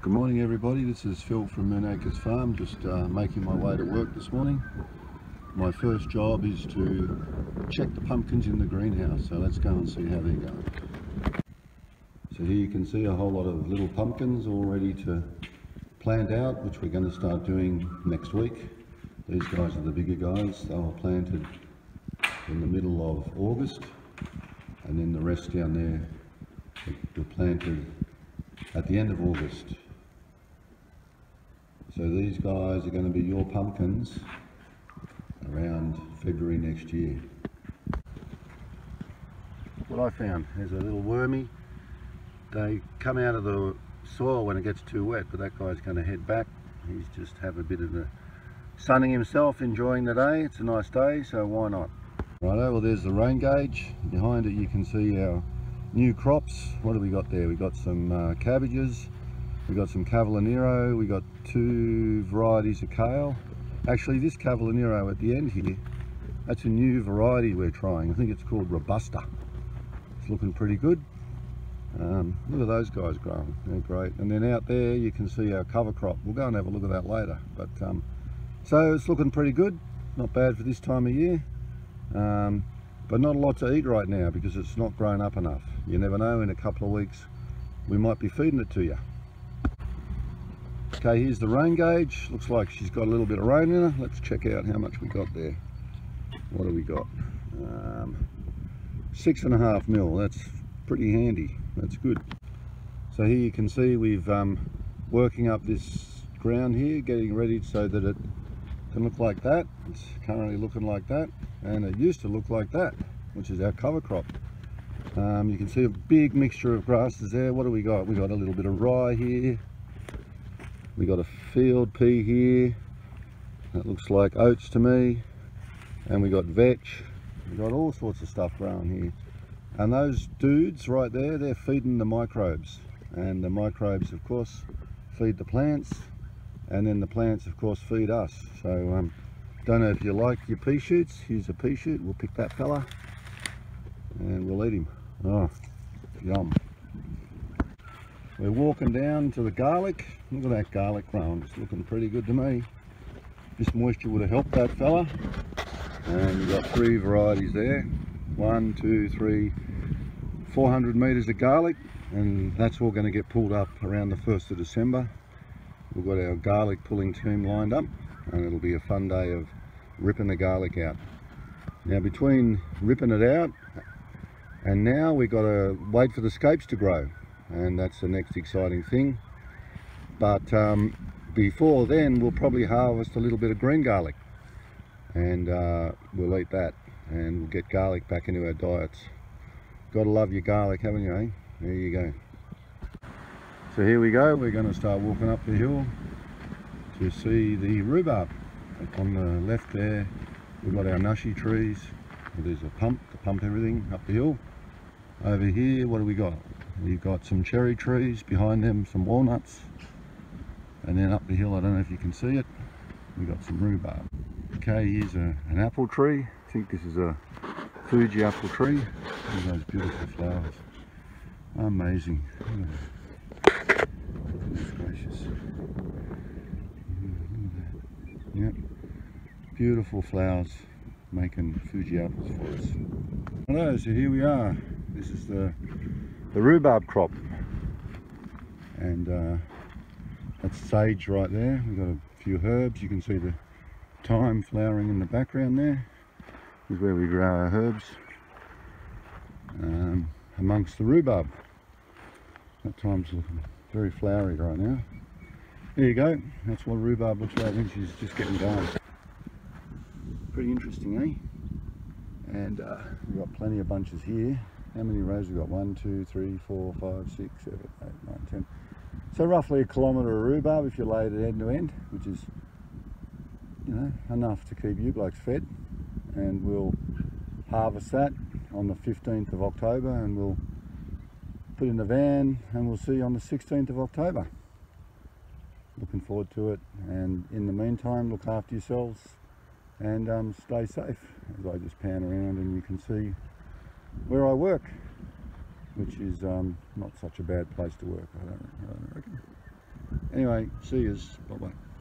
Good morning everybody, this is Phil from Moonacres Farm, just making my way to work this morning. My first job is to check the pumpkins in the greenhouse, so let's go and see how they're going. So here you can see a whole lot of little pumpkins all ready to plant out, which we're going to start doing next week. These guys are the bigger guys. They were planted in the middle of August, and then the rest down there were planted at the end of August. So these guys are going to be your pumpkins around February next year. What I found, there's a little wormy. They come out of the soil when it gets too wet, but that guy's going to head back. He's just have a bit of the sunning himself, enjoying the day. It's a nice day, so why not? Righto, well there's the rain gauge. Behind it you can see our new crops. What do we got there? We got some cabbages. We got some Cavolo Nero, we got 2 varieties of kale. Actually this Cavolo Nero at the end here, that's a new variety we're trying. I think it's called Robusta. It's looking pretty good. Look at those guys growing, they're great. And then out there you can see our cover crop. We'll go and have a look at that later. But so it's looking pretty good, not bad for this time of year. But not a lot to eat right now because it's not grown up enough. You never know, in a couple of weeks we might be feeding it to you. Okay, here's the rain gauge. Looks like she's got a little bit of rain in her. Let's check out how much we got there. What do we got? 6.5 mil. That's pretty handy. That's good. So here you can see we've working up this ground here, getting ready so that it can look like that. It's currently looking like that, and it used to look like that, which is our cover crop. You can see a big mixture of grasses there. What do we got? We got a little bit of rye here. We got a field pea here, that looks like oats to me, and we got vetch. We got all sorts of stuff growing here, and those dudes right there, they're feeding the microbes, and the microbes of course feed the plants, and then the plants of course feed us. So don't know if you like your pea shoots. Here's a pea shoot. We'll pick that fella and we'll eat him. Oh, yum. We're walking down to the garlic. Look at that garlic growing, it's looking pretty good to me. This moisture would have helped that fella. And we've got 3 varieties there. 1, 2, 3, 400 metres of garlic, and that's all going to get pulled up around the 1st of December. We've got our garlic pulling team lined up, and it'll be a fun day of ripping the garlic out. Now between ripping it out and now we've got to wait for the scapes to grow, and that's the next exciting thing. But before then we'll probably harvest a little bit of green garlic, and we'll eat that, and we'll get garlic back into our diets. Gotta love your garlic, haven't you, eh? There you go. So here we go, we're going to start walking up the hill to see the rhubarb. On the left there we've got our Nashi trees. There's a pump to pump everything up the hill. Over here, what do we got? We've got some cherry trees, behind them some walnuts, and then up the hill, I don't know if you can see it, we've got some rhubarb. Okay, here's an apple tree. I think this is a Fuji apple tree. Look at those beautiful flowers. Amazing. Goodness gracious. Yep, beautiful flowers making Fuji apples for us. Hello, so here we are. This is the rhubarb crop, and that's sage right there. We've got a few herbs. You can see the thyme flowering in the background there. This is where we grow our herbs, amongst the rhubarb. That thyme's looking very flowery right now. There you go, that's what rhubarb looks like when she's just getting going. Pretty interesting, eh? And we've got plenty of bunches here. How many rows we've got? 1, 2, 3, 4, 5, 6, 7, 8, 9, 10. So roughly a kilometre of rhubarb if you laid it end to end, which is, you know, enough to keep you blokes fed. And we'll harvest that on the 15th of October, and we'll put in the van, and we'll see you on the 16th of October. Looking forward to it, and in the meantime look after yourselves and stay safe as I just pan around, and you can see where I work. which is not such a bad place to work, I don't reckon. Anyway, see yous. Bye bye.